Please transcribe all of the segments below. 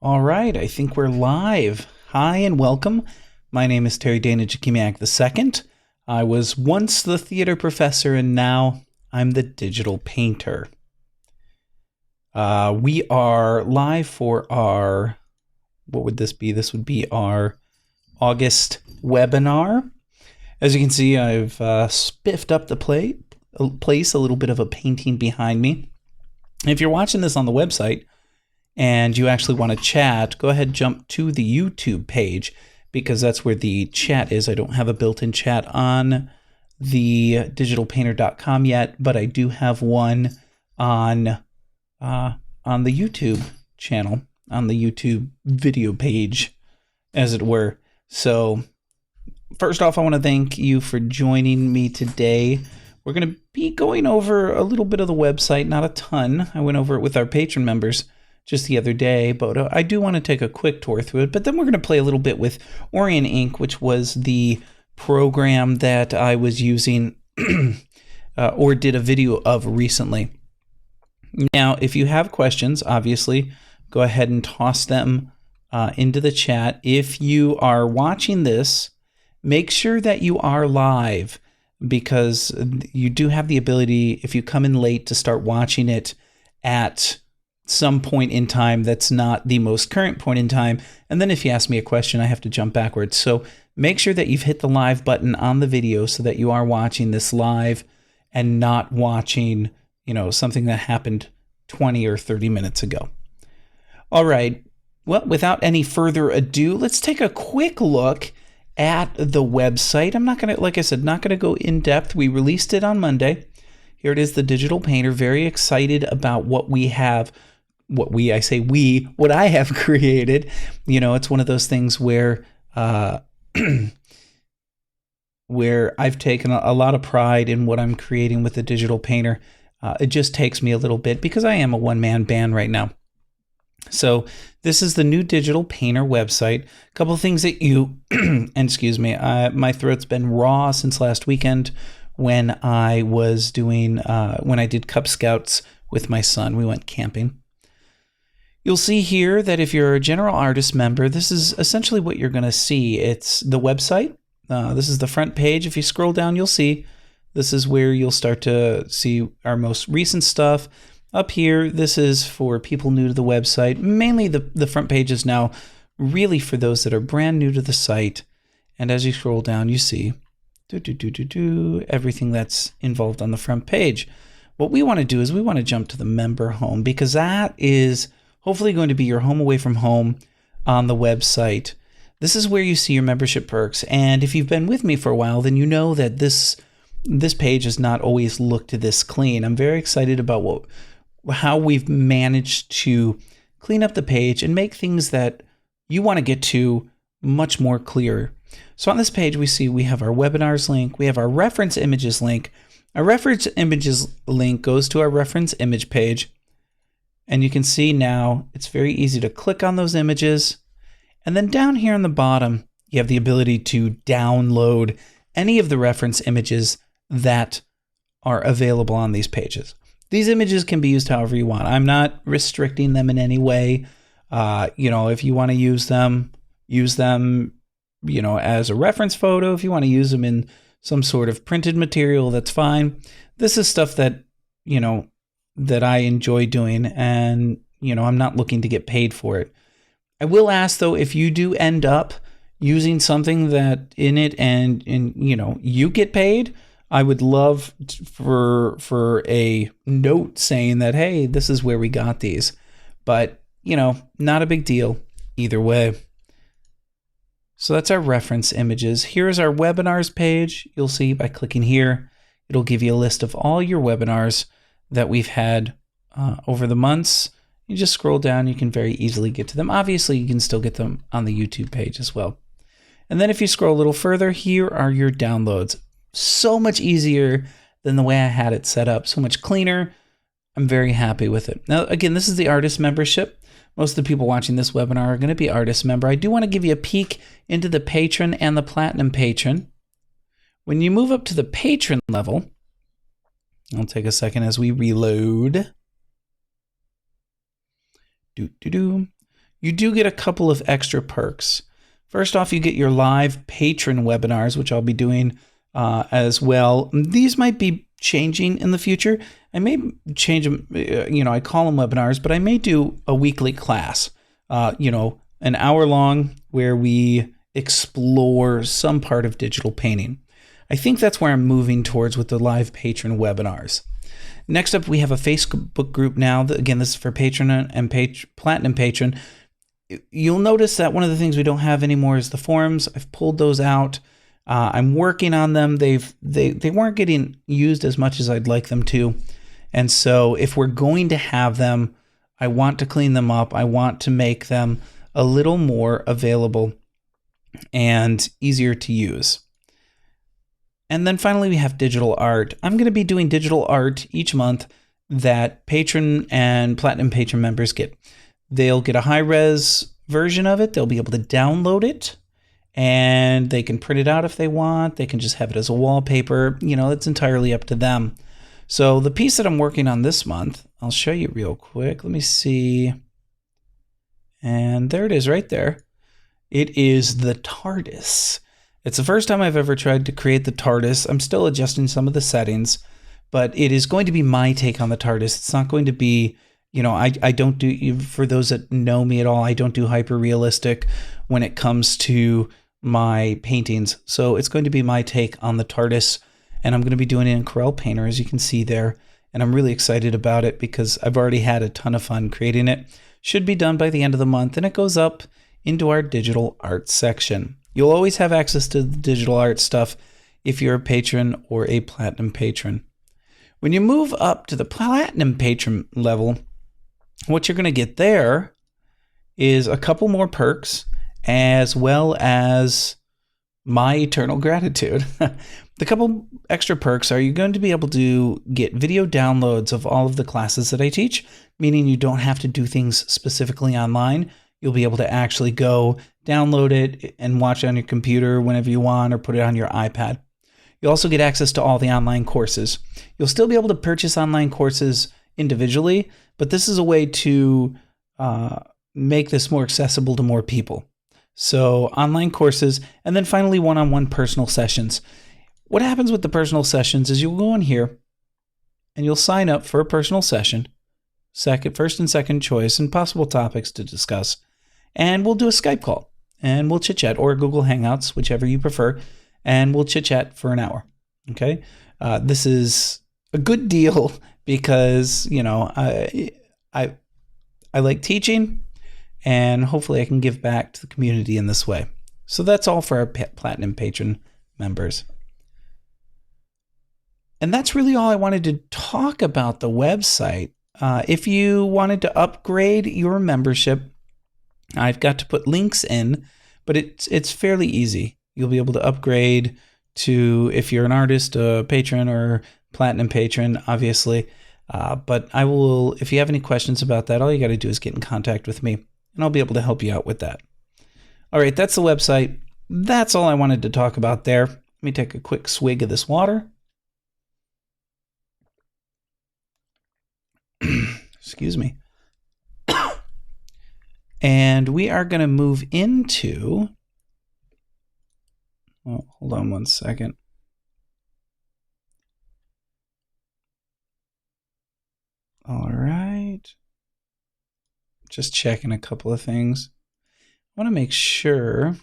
All right, I think we're live. Hi and welcome. My name is Terry Dana Jakimiak II. I was once the theater professor and now I'm the digital painter. We are live for our, what would this be? This would be our August webinar. As you can see, I've spiffed up the place, a little bit of a painting behind me. If you're watching this on the website, and you actually want to chat, go ahead and jump to the YouTube page because that's where the chat is. I don't have a built-in chat on the digitalpainter.com yet, but I do have one on the YouTube channel, on the YouTube video page, as it were. So first off, I want to thank you for joining me today. We're going to be going over a little bit of the website, not a ton. I went over it with our patron members just the other day, but I do want to take a quick tour through it. But then we're going to play a little bit with Orion Inc, which was the program that I was using or did a video of recently. Now, if you have questions, obviously, go ahead and toss them into the chat. If you are watching this, make sure that you are live because you do have the ability, if you come in late, to start watching it at some point in time that's not the most current point in time. And then if you ask me a question, I have to jump backwards. So make sure that you've hit the live button on the video so that you are watching this live and not watching, something that happened 20 or 30 minutes ago. All right. Well, without any further ado, let's take a quick look at the website. I'm not going to, like I said, not going to go in depth. We released it on Monday. Here it is, the Digital Painter. Very excited about what we have. What I have created. It's one of those things where where I've taken a lot of pride in what I'm creating with the Digital Painter. It just takes me a little bit because I am a one-man band right now. So this is the new Digital Painter website. A couple of things that you, and excuse me, my throat's been raw since last weekend when I was doing, when I did Cub Scouts with my son. We went camping. You'll see here that if you're a general artist member, this is essentially what you're going to see. It's the website. This is the front page. If you scroll down, you'll see this is where you'll start to see our most recent stuff. Up here, this is for people new to the website. Mainly the front page is now really for those that are brand new to the site. And as you scroll down, you see everything that's involved on the front page. What we want to do is we want to jump to the member home because that is hopefully going to be your home away from home on the website. This is where you see your membership perks. And if you've been with me for a while, then you know that this page has not always looked this clean. I'm very excited about how we've managed to clean up the page and make things that you want to get to much more clear. So on this page, we have our webinars link. We have our reference images link. Our reference images link goes to our reference image page. And you can see now it's very easy to click on those images. And then down here on the bottom, you have the ability to download any of the reference images that are available on these pages. These images can be used however you want. I'm not restricting them in any way. If you want to use them, as a reference photo. If you want to use them in some sort of printed material, that's fine. This is stuff that, that I enjoy doing, and I'm not looking to get paid for it. I will ask though, if you do end up using something that in it and you get paid, I would love for a note saying that, hey, this is where we got these. But not a big deal either way. So that's our reference images. Here's our webinars page. You'll see by clicking here, it'll give you a list of all your webinars that we've had over the months. You just scroll down, you can very easily get to them. Obviously, you can still get them on the YouTube page as well. And then if you scroll a little further, here are your downloads. So much easier than the way I had it set up. So much cleaner. I'm very happy with it. Now, again, this is the artist membership. Most of the people watching this webinar are going to be artist member. I do want to give you a peek into the patron and the platinum patron. When you move up to the patron level, I'll take a second as we reload. you do get a couple of extra perks. First off, you get your live patron webinars, which I'll be doing as well. These might be changing in the future. I may change them, I call them webinars, but I may do a weekly class, an hour long where we explore some part of digital painting. I think that's where I'm moving towards with the live patron webinars. Next up, we have a Facebook group now. Again, this is for patron and platinum patron. You'll notice that one of the things we don't have anymore is the forums. I've pulled those out. I'm working on them. They weren't getting used as much as I'd like them to. And so if we're going to have them, I want to clean them up. I want to make them a little more available and easier to use. And then finally, we have digital art. I'm going to be doing digital art each month that patron and platinum patron members get. They'll get a high-res version of it. They'll be able to download it, and they can print it out if they want. They can just have it as a wallpaper. It's entirely up to them. So the piece that I'm working on this month, I'll show you real quick. Let me see. And there it is right there. It is the TARDIS. It's the first time I've ever tried to create the TARDIS. I'm still adjusting some of the settings, but it is going to be my take on the TARDIS. It's not going to be, I don't do, for those that know me at all, I don't do hyper realistic when it comes to my paintings. So it's going to be my take on the TARDIS, and I'm going to be doing it in Corel Painter, as you can see there. And I'm really excited about it because I've already had a ton of fun creating it. Should be done by the end of the month, and it goes up into our digital art section. You'll always have access to the digital art stuff if you're a patron or a platinum patron. When you move up to the platinum patron level, what you're going to get there is a couple more perks as well as my eternal gratitude. The couple extra perks are you're going to be able to get video downloads of all of the classes that I teach, meaning you don't have to do things specifically online. You'll be able to actually go download it and watch it on your computer whenever you want or put it on your iPad. You'll also get access to all the online courses. You'll still be able to purchase online courses individually, but this is a way to make this more accessible to more people. So online courses, and then finally one-on-one personal sessions. What happens with the personal sessions is you'll go in here and you'll sign up for a personal session, first and second choice, and possible topics to discuss. And we'll do a Skype call, and we'll chit-chat, or Google Hangouts, whichever you prefer, and we'll chit-chat for an hour, okay? This is a good deal because, I like teaching, and hopefully I can give back to the community in this way. So that's all for our Platinum Patron members. And that's really all I wanted to talk about the website. If you wanted to upgrade your membership, I've got to put links in, but it's fairly easy. You'll be able to upgrade to, if you're an artist, a patron, or platinum patron, obviously. But I will, if you have any questions about that, all you got to do is get in contact with me, and I'll be able to help you out with that. All right, that's the website. That's all I wanted to talk about there. Let me take a quick swig of this water. Excuse me. And we are going to move into, hold on one second. All right. Just checking a couple of things. I want to make sure.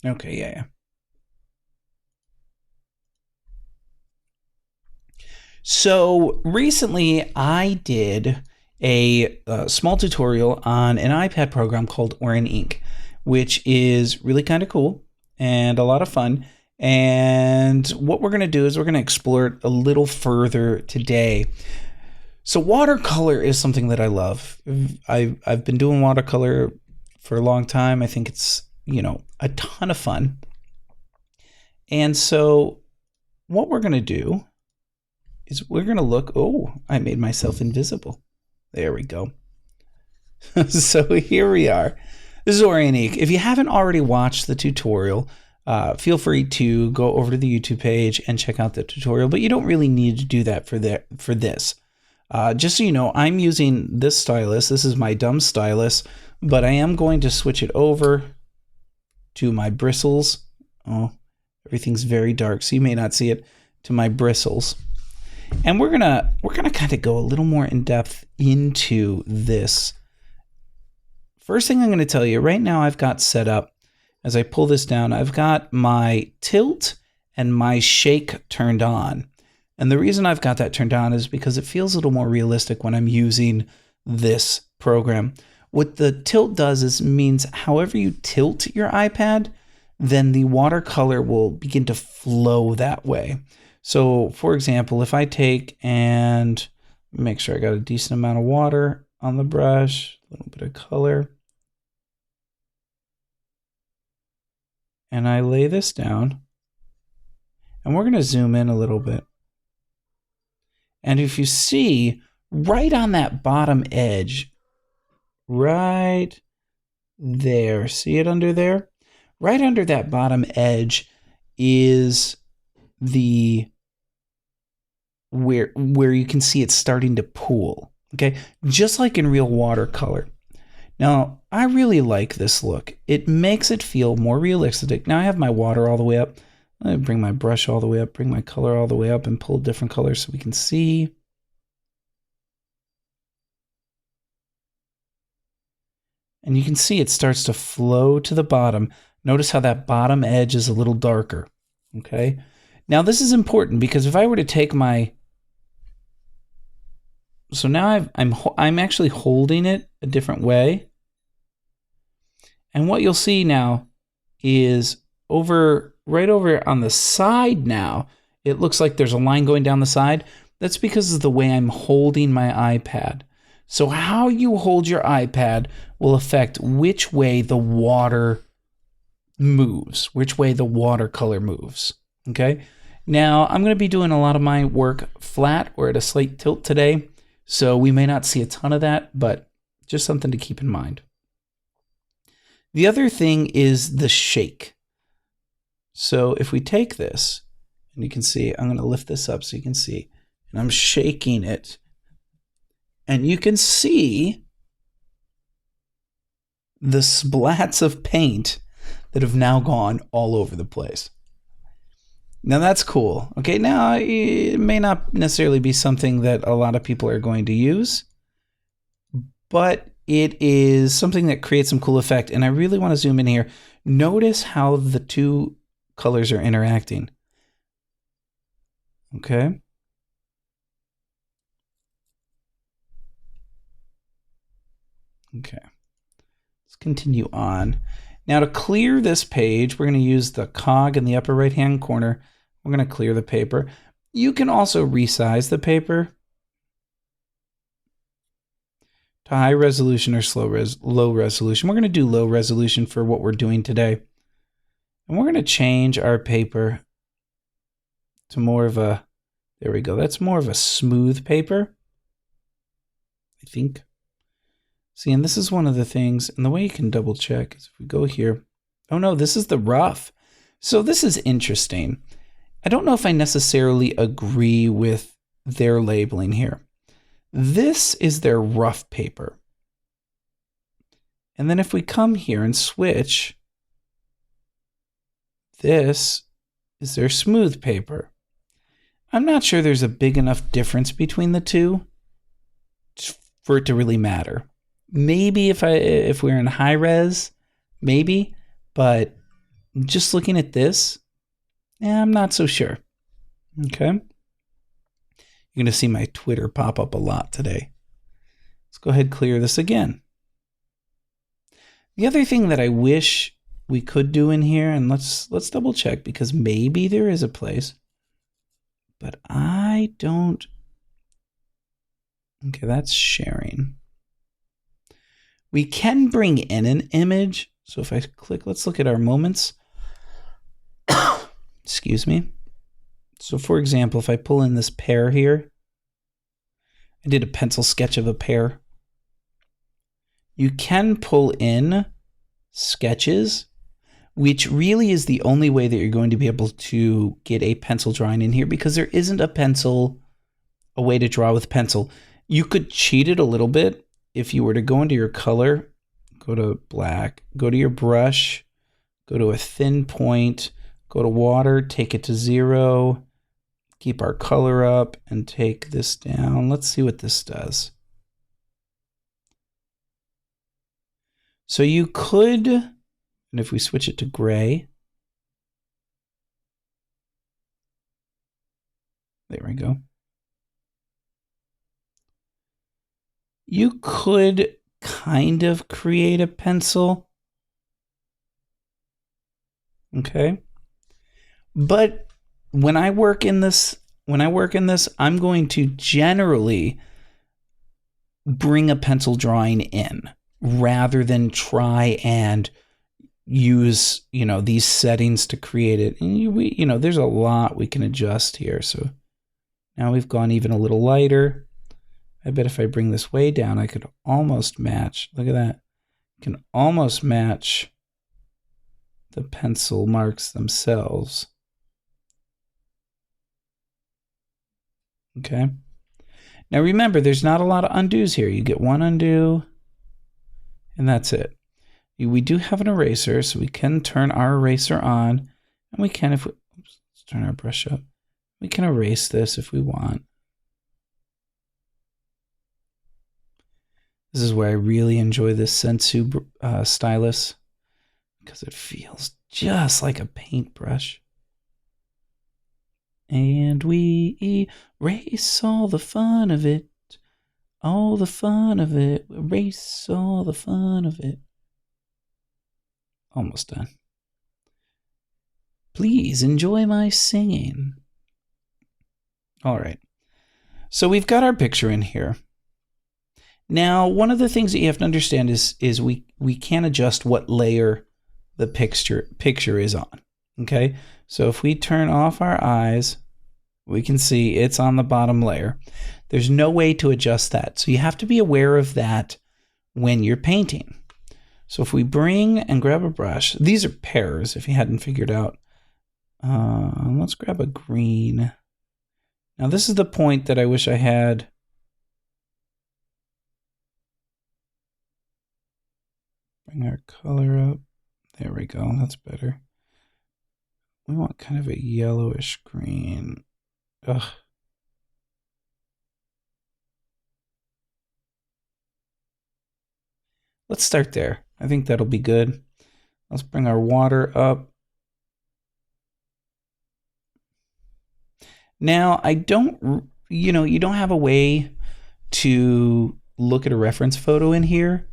Okay, yeah. So recently I did a small tutorial on an iPad program called Orion Inc, which is really kind of cool and a lot of fun. And what we're going to do is we're going to explore it a little further today. So watercolor is something that I love. I've been doing watercolor for a long time. I think it's, a ton of fun. And so what we're going to do is we're going to look, I made myself invisible. There we go. So here we are. This is Orion Eeek. If you haven't already watched the tutorial, feel free to go over to the YouTube page and check out the tutorial, but you don't really need to do that for this. Just so you know, I'm using this stylus. This is my dumb stylus but I am going to switch it over to my bristles. Oh, everything's very dark, so you may not see it. To my bristles. And we're gonna kind of go a little more in depth into this. First thing I'm gonna tell you, right now I've got set up, as I pull this down, I've got my tilt and my shake turned on. And the reason I've got that turned on is because it feels a little more realistic when I'm using this program. What the tilt does is means however you tilt your iPad, then the watercolor will begin to flow that way. So for example, if I take and make sure I got a decent amount of water on the brush, a little bit of color, and I lay this down, and we're going to zoom in a little bit. And if you see right on that bottom edge, right there, see it under there? Right under that bottom edge is the where you can see it starting to pool, okay? Just like in real watercolor. Now, I really like this look. It makes it feel more realistic. Now I have my water all the way up. I bring my brush all the way up, bring my color all the way up, and pull different colors so we can see. And you can see it starts to flow to the bottom. Notice how that bottom edge is a little darker, okay? Now this is important because if I were to take my, so now I'm actually holding it a different way. And what you'll see now is right over on the side now, it looks like there's a line going down the side. That's because of the way I'm holding my iPad. So how you hold your iPad will affect which way the water moves, which way the watercolor moves, okay? Now, I'm going to be doing a lot of my work flat or at a slight tilt today, so we may not see a ton of that, but just something to keep in mind. The other thing is the shake. So if we take this, and you can see, I'm going to lift this up so you can see, and I'm shaking it, and you can see the splats of paint that have now gone all over the place. Now that's cool. Okay, now it may not necessarily be something that a lot of people are going to use, but it is something that creates some cool effect. And I really want to zoom in here. Notice how the two colors are interacting. Okay. Okay. Let's continue on. Now to clear this page, we're going to use the cog in the upper right-hand corner. We're going to clear the paper. You can also resize the paper to high resolution or low resolution. We're going to do low resolution for what we're doing today. And we're going to change our paper to more of a, there we go. That's more of a smooth paper, I think. See, and this is one of the things, and the way you can double check is if we go here. Oh no, this is the rough. So this is interesting. I don't know if I necessarily agree with their labeling here. This is their rough paper. And then if we come here and switch, this is their smooth paper. I'm not sure there's a big enough difference between the two for it to really matter. Maybe if we're in high res, maybe, but just looking at this, I'm not so sure. Okay. You're going to see my Twitter pop up a lot today. Let's go ahead and clear this again. The other thing that I wish we could do in here, and let's double check because maybe there is a place, but I don't. Okay, that's sharing. We can bring in an image. So if I click, let's look at our moments. Excuse me. So for example, if I pull in this pear here, I did a pencil sketch of a pear. You can pull in sketches, which really is the only way that you're going to be able to get a pencil drawing in here because there isn't a way to draw with pencil. You could cheat it a little bit if you were to go into your color go to black, go to your brush, go to a thin point, go to water, take it to 0, keep our color up, and take this down. Let's see what this does. So you could, and if we switch it to gray, there we go. You could kind of create a pencil. Okay. But when I work in this, I'm going to generally bring a pencil drawing in rather than try and use, these settings to create it. And there's a lot we can adjust here. So now we've gone even a little lighter. I bet if I bring this way down, I could almost match. Look at that. I can almost match the pencil marks themselves. Okay. Now remember, there's not a lot of undos here. You get one undo, and that's it. We do have an eraser, so we can turn our eraser on, and we can, let's turn our brush up. We can erase this if we want. This is where I really enjoy this Sensu stylus, because it feels just like a paintbrush. And we erase all the fun of it. All the fun of it. Erase all the fun of it. Almost done. Please enjoy my singing. All right. So we've got our picture in here. Now, one of the things that you have to understand is we can adjust what layer the picture is on. Okay? So if we turn off our eyes, we can see it's on the bottom layer. There's no way to adjust that. So you have to be aware of that when you're painting. So if we bring and grab a brush, these are pears if you hadn't figured out. Let's grab a green. Now this is the point that I wish I had. Bring our color up. There we go. That's better. We want kind of a yellowish green. Ugh. Let's start there. I think that'll be good. Let's bring our water up. Now, I don't, you don't have a way to look at a reference photo in here.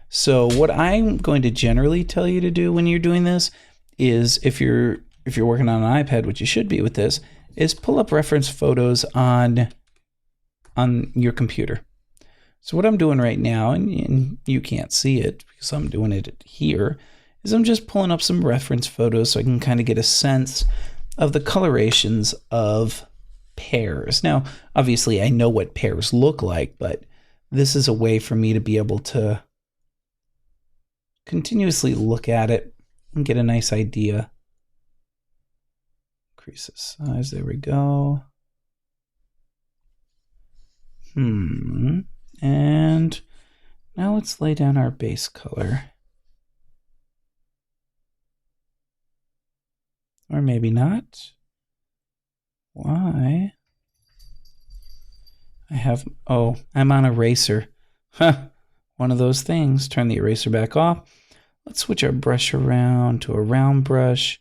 So what I'm going to generally tell you to do when you're doing this is if you're working on an iPad, which you should be with this, is pull up reference photos on your computer. So what I'm doing right now, and you can't see it because I'm doing it here, is I'm just pulling up some reference photos so I can kind of get a sense of the colorations of pears. Now, obviously I know what pears look like, but this is a way for me to be able to continuously look at it and get a nice idea. Increase the size, there we go. And now let's lay down our base color. Or maybe not. Why? I'm on eraser. Huh. One of those things. Turn the eraser back off. Let's switch our brush around to a round brush.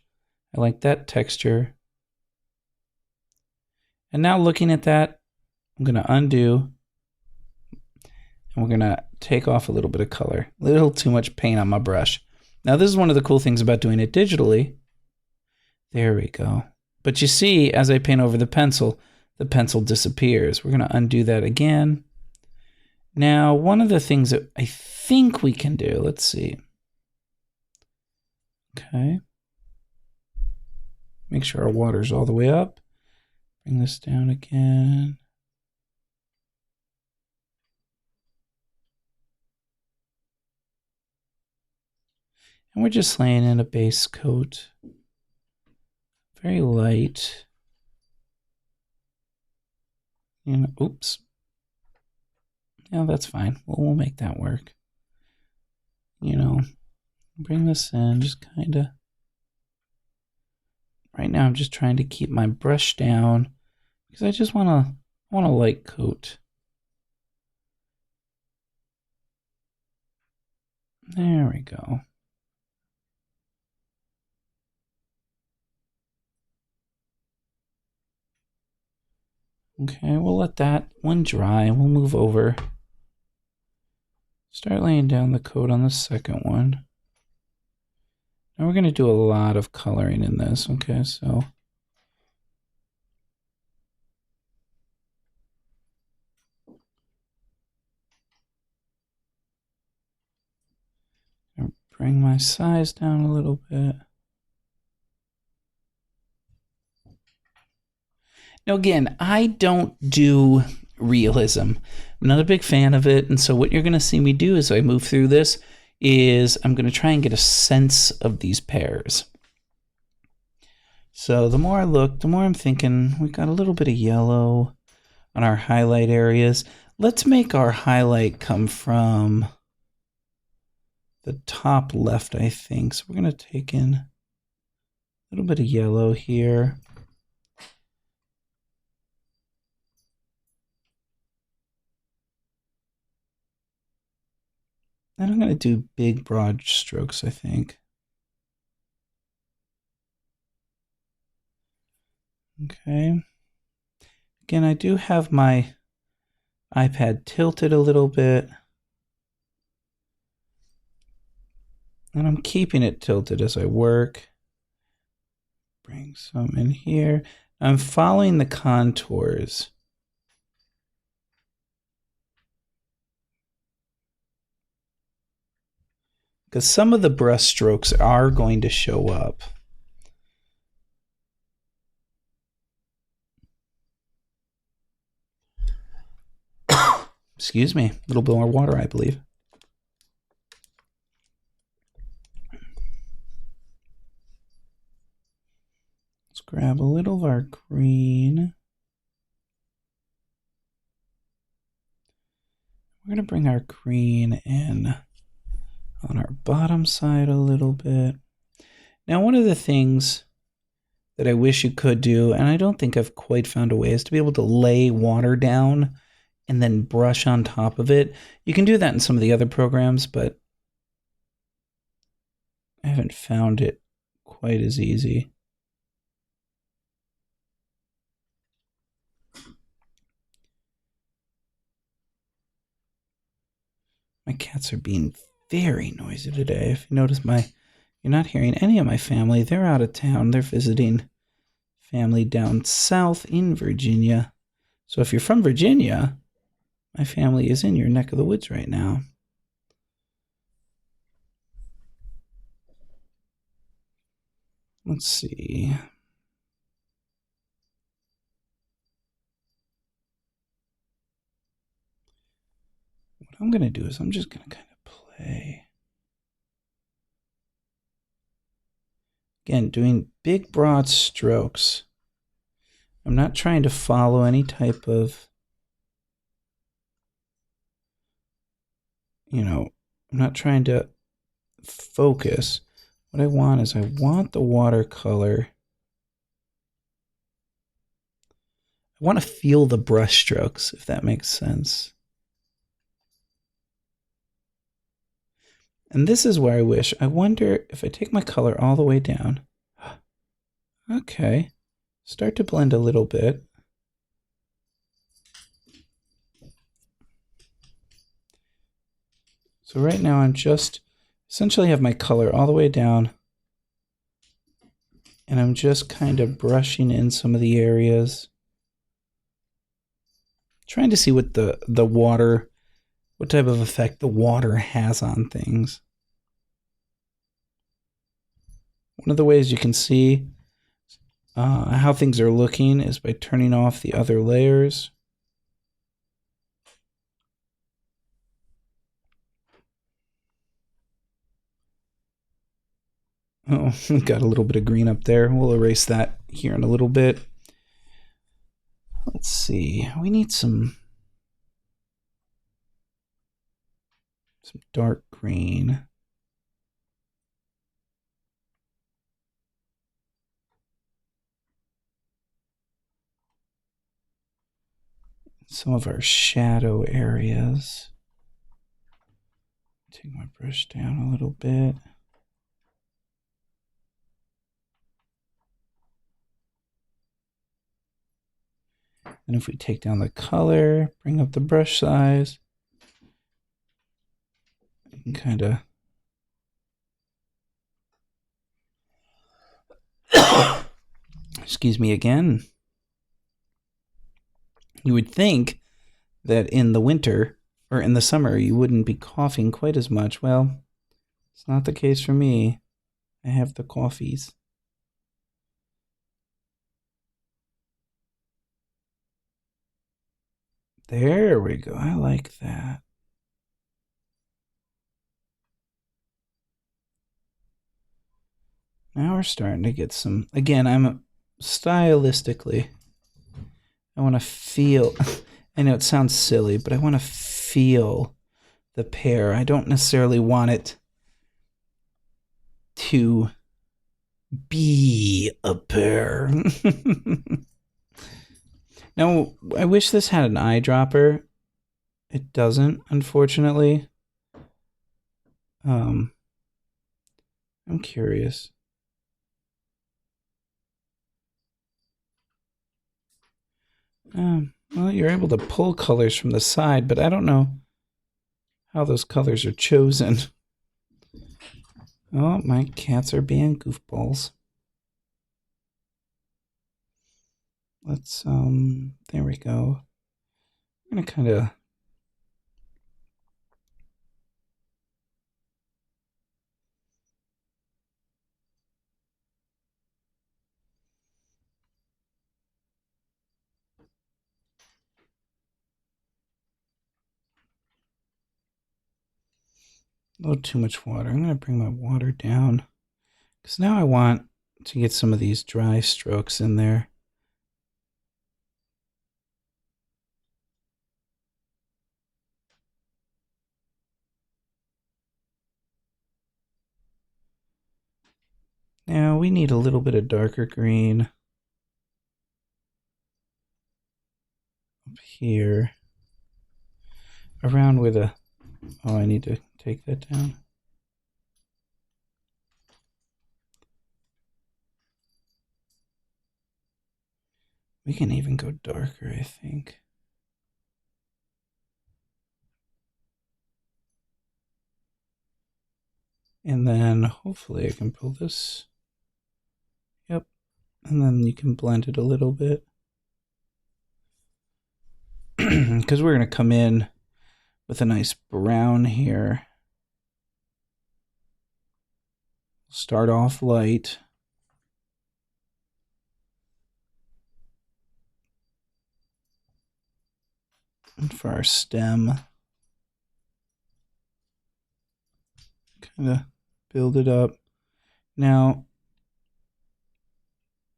I like that texture. And now looking at that, I'm going to undo. And we're going to take off a little bit of color. A little too much paint on my brush. Now this is one of the cool things about doing it digitally. There we go. But you see, as I paint over the pencil disappears. We're going to undo that again. Now, one of the things that I think we can do, let's see. Okay. Make sure our water's all the way up. Bring this down again. And we're just laying in a base coat. Very light. Oops. Yeah, that's fine. We'll make that work. you know, bring this in, just kind of. Right now I'm just trying to keep my brush down because I just want a light coat. There we go. Okay, we'll let that one dry and we'll move over. Start laying down the coat on the second one. Now we're going to do a lot of coloring in this, okay, so. Bring my size down a little bit. Now again, I don't do realism. I'm not a big fan of it, and so what you're going to see me do as I move through this is I'm going to try and get a sense of these pairs. So the more I look, the more I'm thinking we've got a little bit of yellow on our highlight areas. Let's make our highlight come from the top left, I think. So we're going to take in a little bit of yellow here. And I'm going to do big, broad strokes, I think. Okay. Again, I do have my iPad tilted a little bit. And I'm keeping it tilted as I work. Bring some in here. I'm following the contours. Because some of the brush strokes are going to show up. Excuse me, a little bit more water, I believe. Let's grab a little of our green. We're going to bring our green in on our bottom side a little bit. Now, one of the things that I wish you could do, and I don't think I've quite found a way, is to be able to lay water down and then brush on top of it. You can do that in some of the other programs, but I haven't found it quite as easy. My cats are being very noisy today. If you notice, you're not hearing any of my family. They're out of town. They're visiting family down south in Virginia. So if you're from Virginia, my family is in your neck of the woods right now. Let's see. What I'm going to do is I'm just going to kind of play. Again, doing big, broad strokes. I'm not trying to follow any type of, I'm not trying to focus. What I want is I want the watercolor. I want to feel the brush strokes, if that makes sense. And this is where I wonder if I take my color all the way down. Okay. Start to blend a little bit. So right now I'm just essentially have my color all the way down. And I'm just kind of brushing in some of the areas. Trying to see what the water, what type of effect the water has on things. One of the ways you can see how things are looking is by turning off the other layers. Oh, got a little bit of green up there. We'll erase that here in a little bit. Let's see. We need some dark green. some of our shadow areas. Take my brush down a little bit. And if we take down the color, bring up the brush size, you can kind of excuse me again. You would think that in the winter or in the summer you wouldn't be coughing quite as much. Well, it's not the case for me. I have the coughies. There we go. I like that. Now we're starting to get some... Again, I'm stylistically... I want to feel... I know it sounds silly, but I want to feel the pear. I don't necessarily want it to be a pear. Now, I wish this had an eyedropper. It doesn't, unfortunately. I'm curious. Well, you're able to pull colors from the side, but I don't know how those colors are chosen. Oh, my cats are being goofballs. Let's, there we go. I'm gonna kind of... A little too much water. I'm going to bring my water down because now I want to get some of these dry strokes in there. Now we need a little bit of darker green up here around where the... Oh, I need to take that down. We can even go darker, I think. And then hopefully I can pull this. Yep. And then you can blend it a little bit. Because we're going to come in with a nice brown here. Start off light. And for our stem, kind of build it up. Now,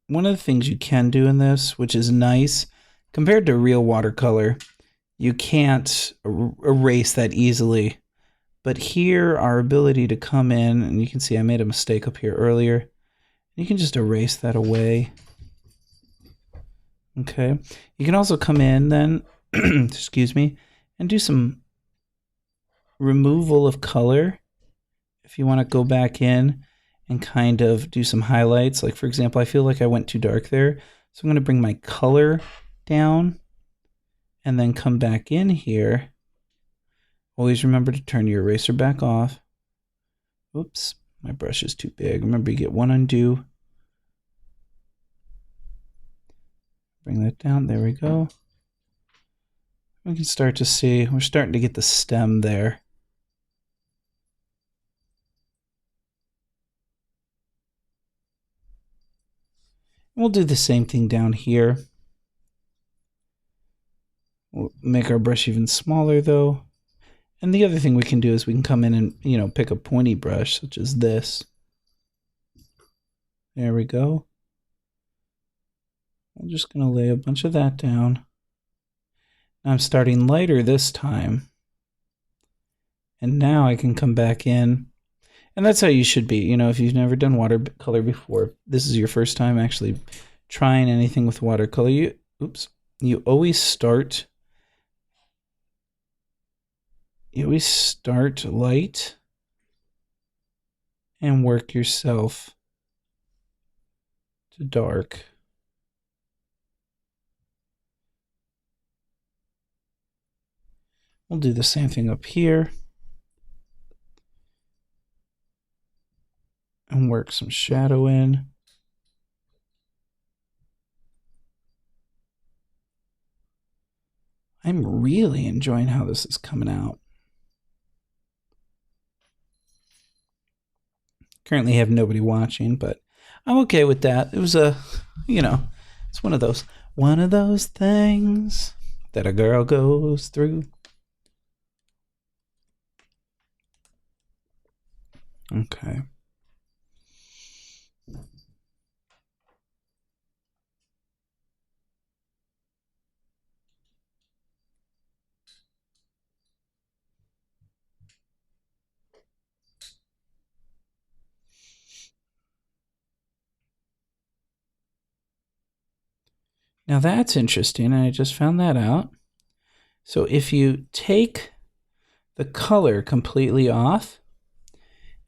one of the things you can do in this, which is nice, compared to real watercolor, you can't erase that easily. But here, our ability to come in, and you can see I made a mistake up here earlier. You can just erase that away. Okay. You can also come in then, excuse me, and do some removal of color. If you want to go back in and kind of do some highlights. Like, for example, I feel like I went too dark there. So I'm going to bring my color down and then come back in here. Always remember to turn your eraser back off. Oops, my brush is too big. Remember, you get one undo. Bring that down. There we go. We can start to see, we're starting to get the stem there. We'll do the same thing down here. We'll make our brush even smaller though. And the other thing we can do is we can come in and, you know, pick a pointy brush, such as this. There we go. I'm just going to lay a bunch of that down. Now I'm starting lighter this time. And now I can come back in. And that's how you should be. You know, if you've never done watercolor before, this is your first time actually trying anything with watercolor. You always start you always start light and work yourself to dark. We'll do the same thing up here and work some shadow in. I'm really enjoying how this is coming out. Currently have nobody watching, but I'm okay with that. It was it's one of those things that a girl goes through. Okay. Now that's interesting. I just found that out. So if you take the color completely off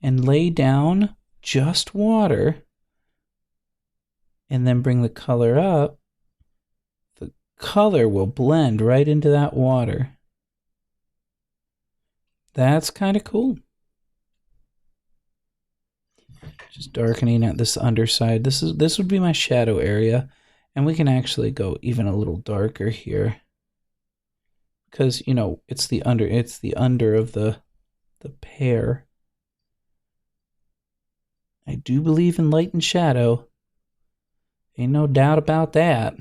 and lay down just water and then bring the color up, the color will blend right into that water. That's kind of cool. Just darkening at this underside. This would be my shadow area, and we can actually go even a little darker here. Because, it's the under of the pear. I do believe in light and shadow. Ain't no doubt about that.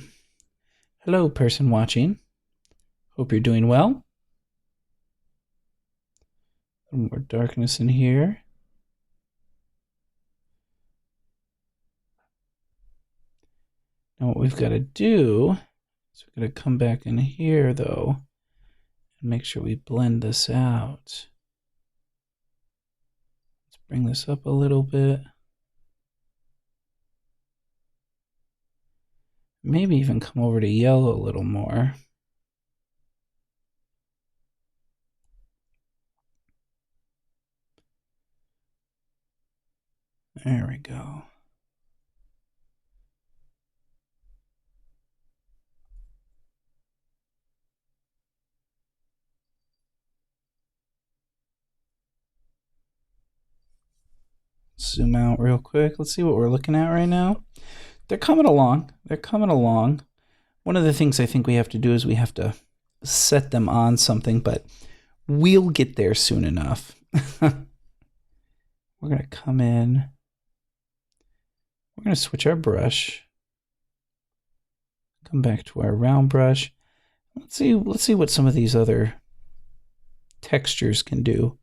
Hello, person watching. Hope you're doing well. A little more darkness in here. Now what we've got to do is we're going to come back in here, though, and make sure we blend this out. Let's bring this up a little bit. Maybe even come over to yellow a little more. There we go. Zoom out real quick. Let's see what we're looking at right now. They're coming along. They're coming along. One of the things I think we have to do is we have to set them on something, but we'll get there soon enough. We're going to come in. We're going to switch our brush. Come back to our round brush. Let's see what some of these other textures can do.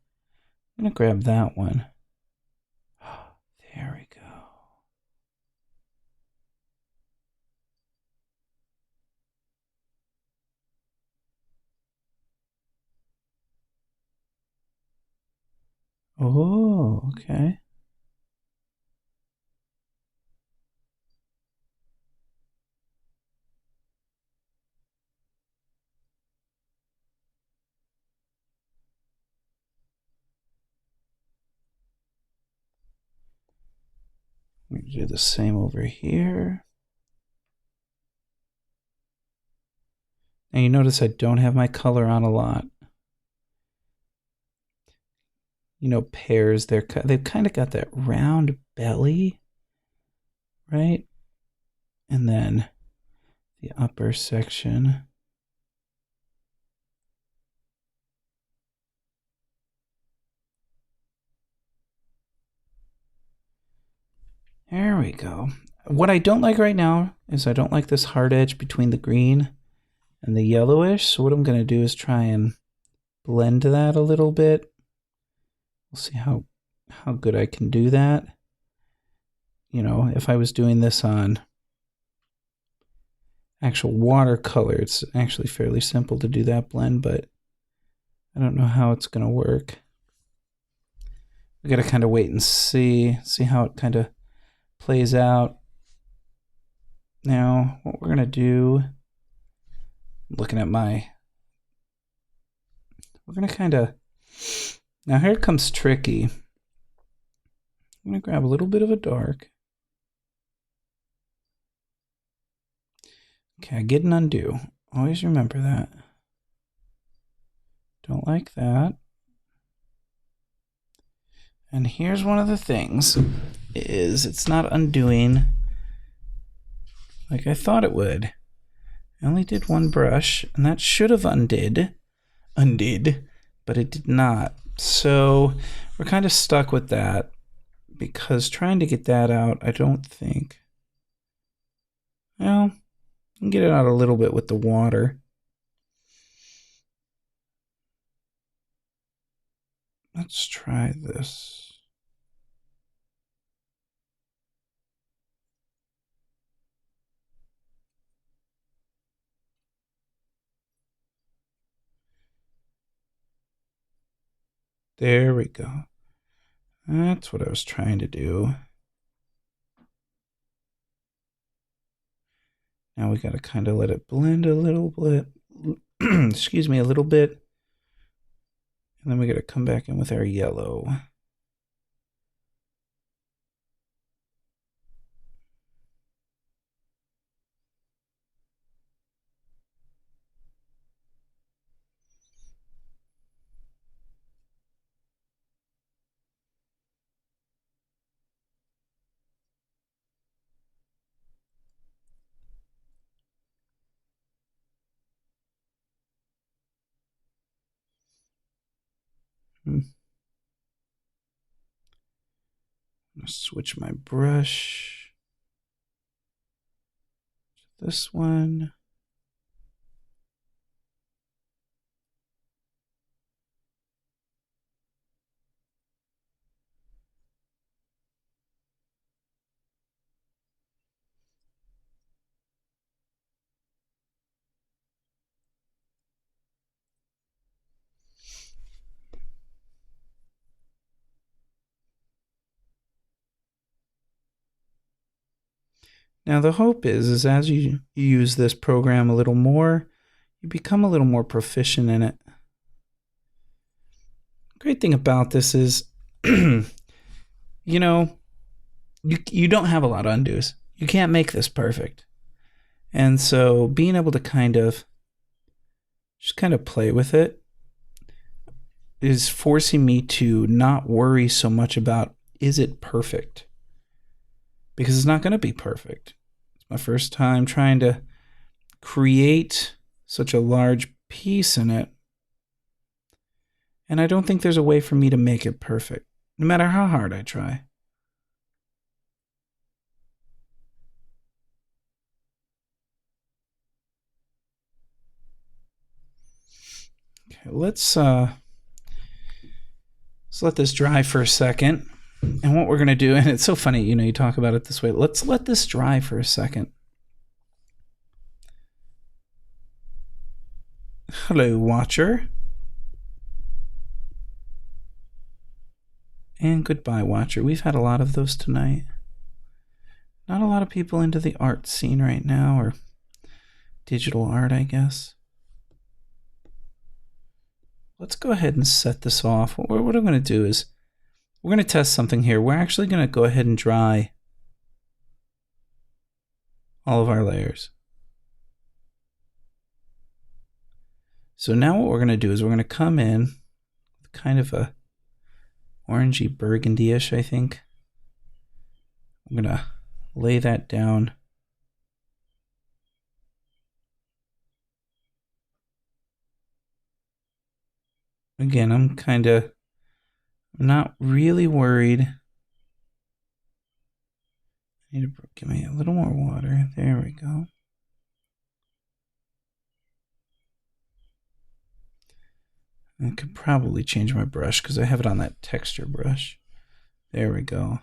I'm going to grab that one. There we go. Oh, okay. We do the same over here. Now you notice I don't have my color on a lot. Pears, they've kind of got that round belly, right? And then the upper section. There we go. What I don't like right now is I don't like this hard edge between the green and the yellowish. So what I'm going to do is try and blend that a little bit. We'll see how good I can do that. If I was doing this on actual watercolor, it's actually fairly simple to do that blend, but I don't know how it's going to work. We got to kind of wait and see how it kind of plays out. Now, what we're going to do, we're going to kind of Now here comes tricky. I'm going to grab a little bit of a dark. Okay, I get an undo. Always remember that. Don't like that. And here's one of the things, is it's not undoing like I thought it would. I only did one brush, and that should have undid, but it did not. So we're kind of stuck with that, because trying to get that out, I don't think, well, I can get it out a little bit with the water. Let's try this. There we go. That's what I was trying to do. Now we got to kind of let it blend a little bit. Excuse me, a little bit. And then we got to come back in with our yellow. I'm going to switch my brush to this one. Now the hope is as you use this program a little more, you become a little more proficient in it. Great thing about this is, you know, you don't have a lot of undos. You can't make this perfect. And so being able to kind of play with it is forcing me to not worry so much about, is it perfect? Because it's not going to be perfect. It's my first time trying to create such a large piece in it. And I don't think there's a way for me to make it perfect, no matter how hard I try. Okay, let's let this dry for a second. And what we're going to do, and it's so funny, you talk about it this way. Let's let this dry for a second. Hello, watcher. And goodbye, watcher. We've had a lot of those tonight. Not a lot of people into the art scene right now, or digital art, I guess. Let's go ahead and set this off. What I'm going to do is we're going to test something here. We're actually going to go ahead and dry all of our layers. So now what we're going to do is we're going to come in with kind of a orangey burgundy-ish, I think. I'm going to lay that down. Again, I'm not really worried. I need to give me a little more water. There we go. I could probably change my brush because I have it on that texture brush. There we go.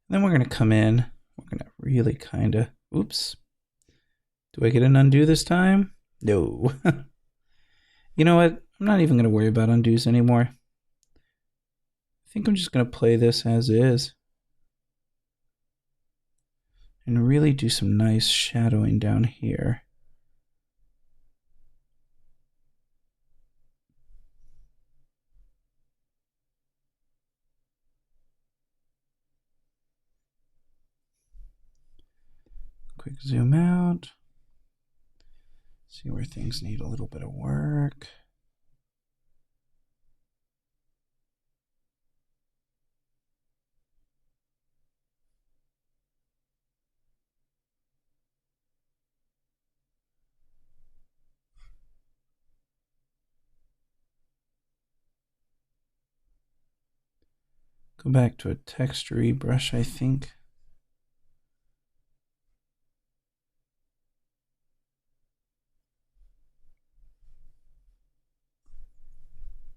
then we're going to come in. We're going to really kind of, oops. Do I get an undo this time? No. You know what? I'm not even going to worry about undos anymore. I think I'm just going to play this as is. And really do some nice shadowing down here. Quick zoom out. See where things need a little bit of work. Go back to a textury brush, I think.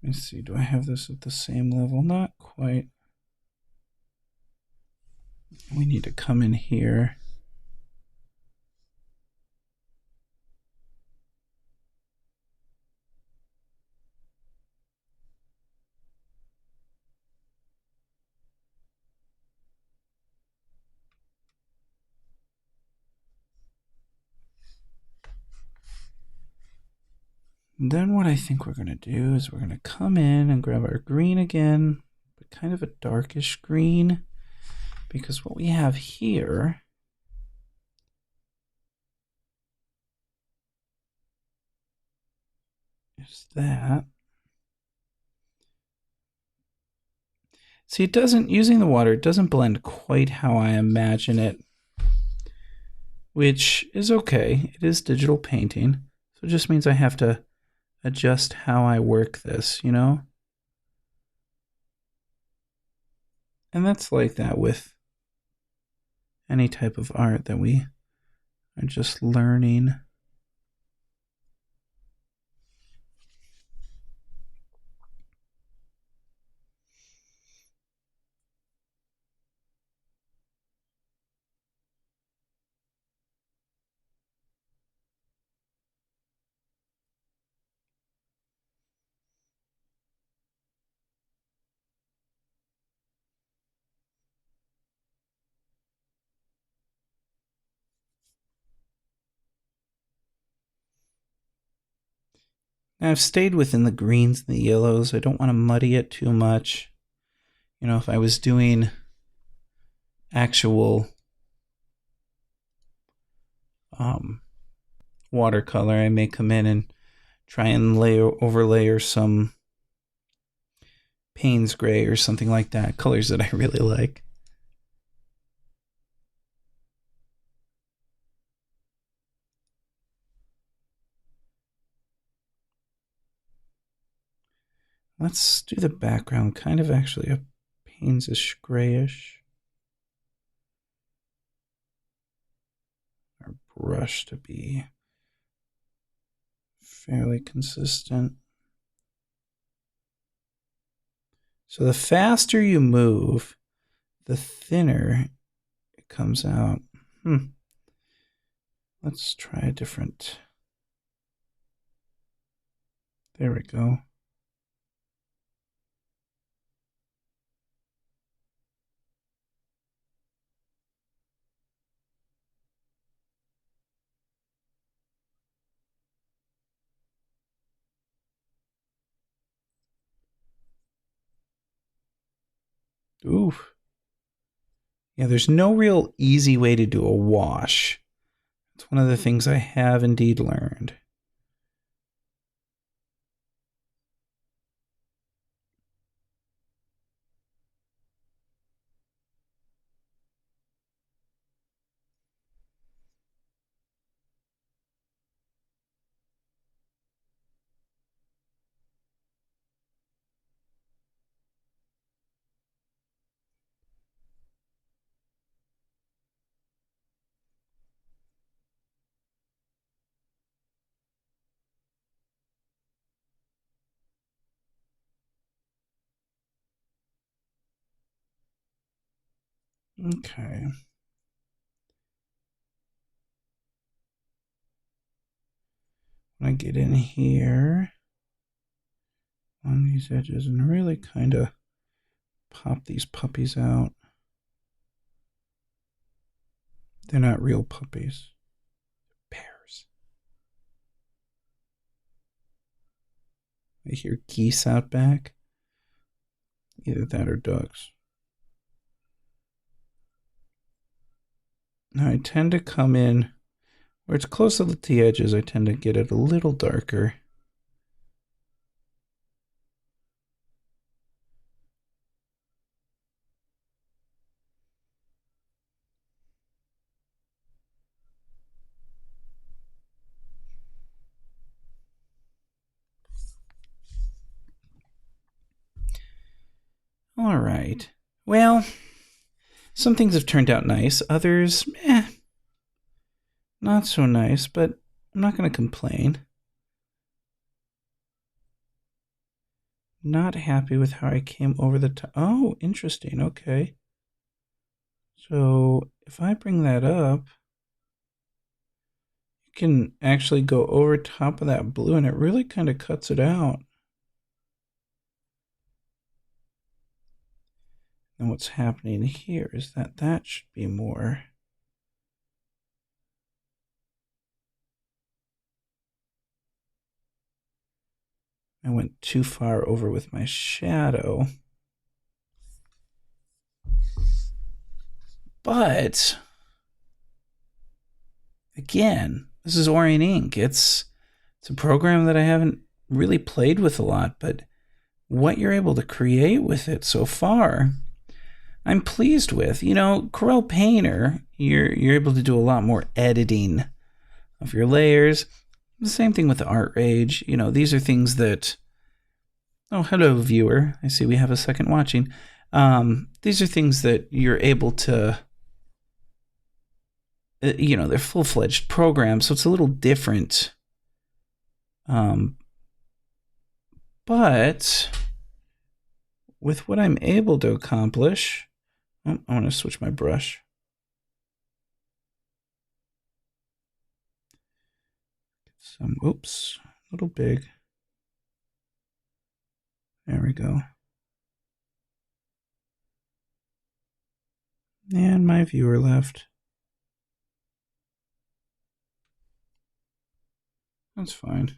Let me see, do I have this at the same level? Not quite. We need to come in here. And then what I think we're going to do is we're going to come in and grab our green again, but kind of a darkish green, because what we have here is that. See, it doesn't, using the water, it doesn't blend quite how I imagine it, which is okay. It is digital painting, so it just means I have to adjust how I work this, you know? And that's like that with any type of art that we are just learning. Now, I've stayed within the greens and the yellows. I don't want to muddy it too much. You know, if I was doing actual watercolor, I may come in and try and overlay some Payne's gray or something like that, colors that I really like. Let's do the background, kind of actually a Payne's-ish grayish. Our brush to be fairly consistent. So the faster you move, the thinner it comes out. Let's try a different. There we go. Ooh. Yeah, there's no real easy way to do a wash. It's one of the things I have indeed learned. Okay. When I get in here on these edges and really kind of pop these puppies out. They're not real puppies. Bears. I hear geese out back. Either that or ducks. Now I tend to come in where it's close to the edges. I tend to get it a little darker. All right. Well, some things have turned out nice. Others, not so nice, but I'm not going to complain. Not happy with how I came over the top. Oh, interesting. Okay. So if I bring that up, you can actually go over top of that blue and it really kind of cuts it out. And what's happening here is that that should be more. I went too far over with my shadow. But again, this is Orion Inc. It's a program that I haven't really played with a lot, but what you're able to create with it so far, I'm pleased with. You know, Corel Painter, you're able to do a lot more editing of your layers. The same thing with the Art Rage. You know, these are things that... Oh, hello, viewer. I see we have a second watching. These are things that you're able to... you know, they're full-fledged programs, so it's a little different. But with what I'm able to accomplish... Oh, I want to switch my brush. Oops, a little big. There we go. And my viewer left. That's fine.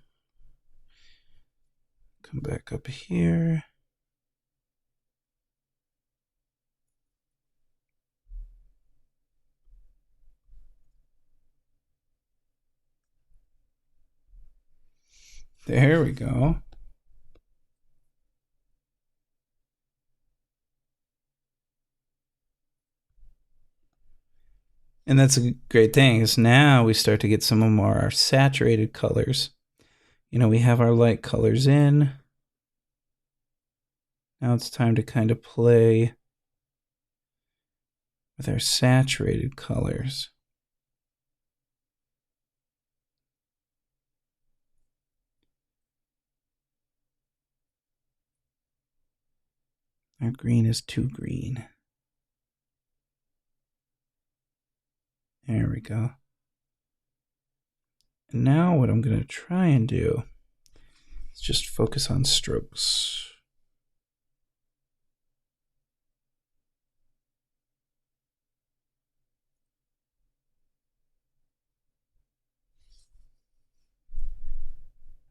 Come back up here. There we go. And that's a great thing, is now we start to get some of our saturated colors. You know, we have our light colors in. Now it's time to kind of play with our saturated colors. Our green is too green. There we go. And now what I'm going to try and do is just focus on strokes.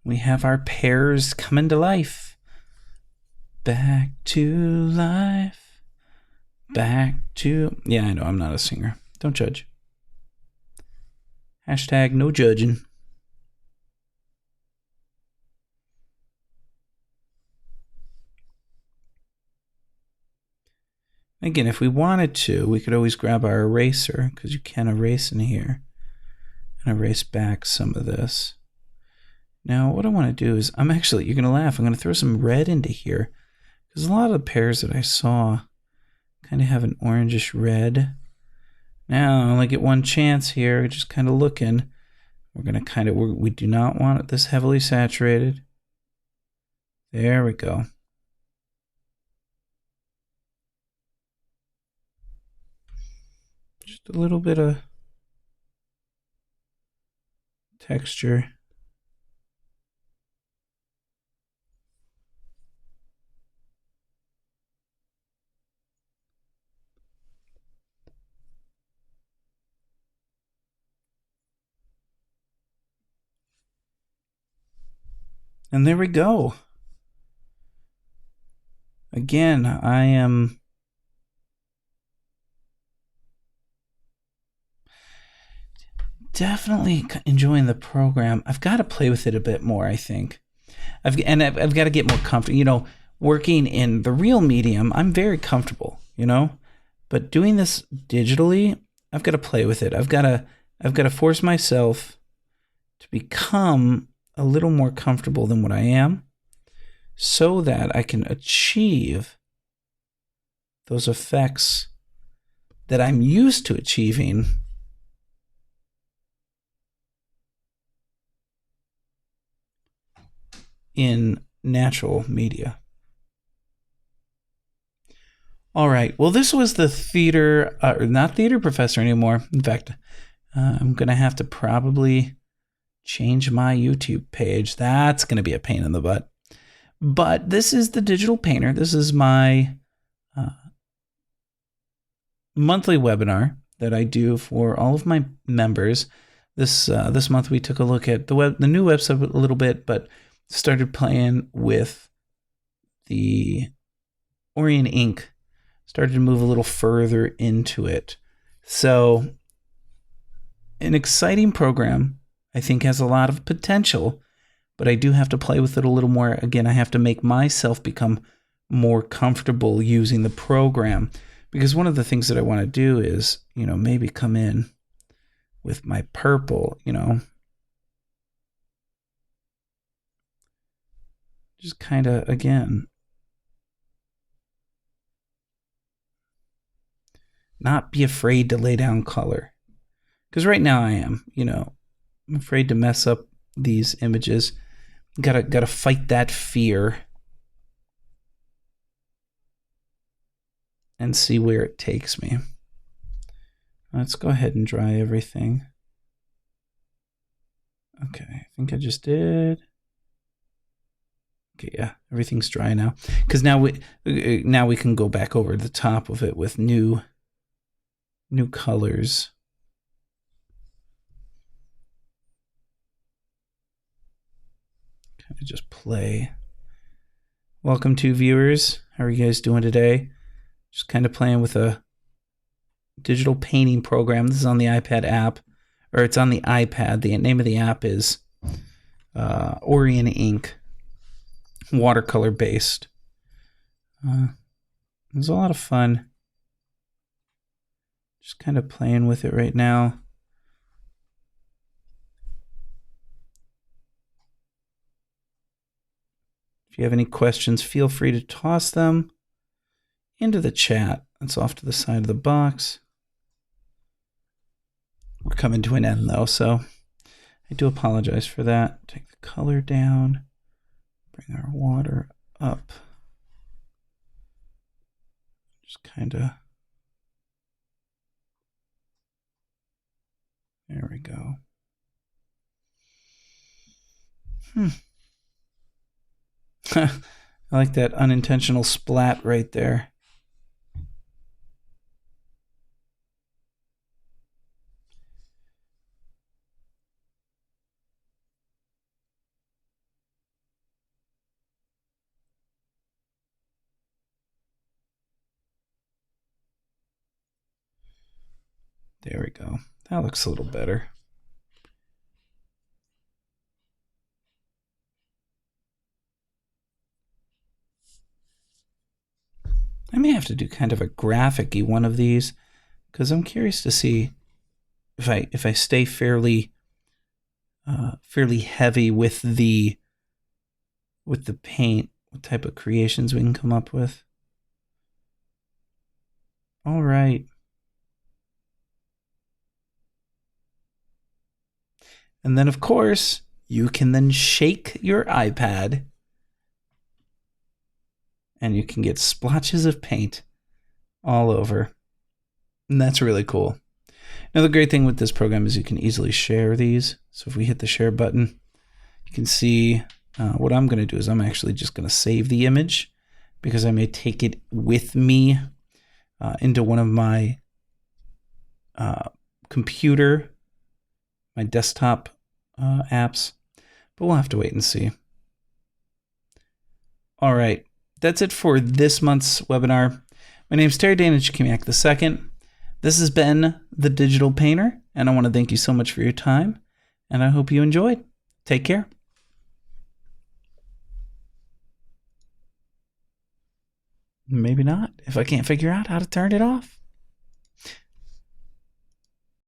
We have our pairs coming to life. Back to life. Back to... Yeah, I know, I'm not a singer. Don't judge. Hashtag no judging. Again, if we wanted to, we could always grab our eraser, because you can erase in here, and erase back some of this. Now, what I want to do is, you're going to laugh, I'm going to throw some red into here, because a lot of the pairs that I saw kind of have an orangish red. Now, I only get one chance here, just kind of looking. We're going to we do not want it this heavily saturated. There we go. Just a little bit of texture. And there we go. Again, I am definitely enjoying the program. I've got to play with it a bit more, I think. I've got to get more comfortable. You know, working in the real medium, I'm very comfortable, you know? But doing this digitally, I've got to play with it. I've got to force myself to become a little more comfortable than what I am so that I can achieve those effects that I'm used to achieving in natural media. All right. Well, this was the theater, not theater professor anymore. In fact, I'm going to have to probably change my YouTube page. That's going to be a pain in the butt. But this is the digital painter. This is my monthly webinar that I do for all of my members. This month we took a look at the new website a little bit, but started playing with the Orion Inc. Started to move a little further into it. So an exciting program, I think, has a lot of potential, but I do have to play with it a little more. Again, I have to make myself become more comfortable using the program, because one of the things that I want to do is, you know, maybe come in with my purple, you know, just kind of, again, not be afraid to lay down color. Because right now I am, you know, I'm afraid to mess up these images. Gotta fight that fear and see where it takes me. Let's go ahead and dry everything. Okay, I think I just did. Okay, yeah, everything's dry now. Because now we can go back over the top of it with new colors. Kind of just play. Welcome to viewers. How are you guys doing today? Just kind of playing with a digital painting program. This is on the iPad app, or it's on the iPad. The name of the app is Orion Inc. Watercolor based. It was a lot of fun. Just kind of playing with it right now. If you have any questions, feel free to toss them into the chat. That's off to the side of the box. We're coming to an end though, so I do apologize for that. Take the color down, bring our water up. Just kind of, there we go. I like that unintentional splat right there. There we go. That looks a little better. I may have to do kind of a graphic-y one of these, because I'm curious to see if I stay fairly heavy with the paint, what type of creations we can come up with. All right. And then, of course, you can then shake your iPad and you can get splotches of paint all over. And that's really cool. Now, the great thing with this program is you can easily share these. So if we hit the share button, you can see what I'm going to do is I'm actually just going to save the image because I may take it with me into one of my computer, my desktop apps, but we'll have to wait and see. All right, that's it for this month's webinar. My name is Terry Danichkimak II. This has been The Digital Painter, and I want to thank you so much for your time, and I hope you enjoyed. Take care. Maybe not, if I can't figure out how to turn it off.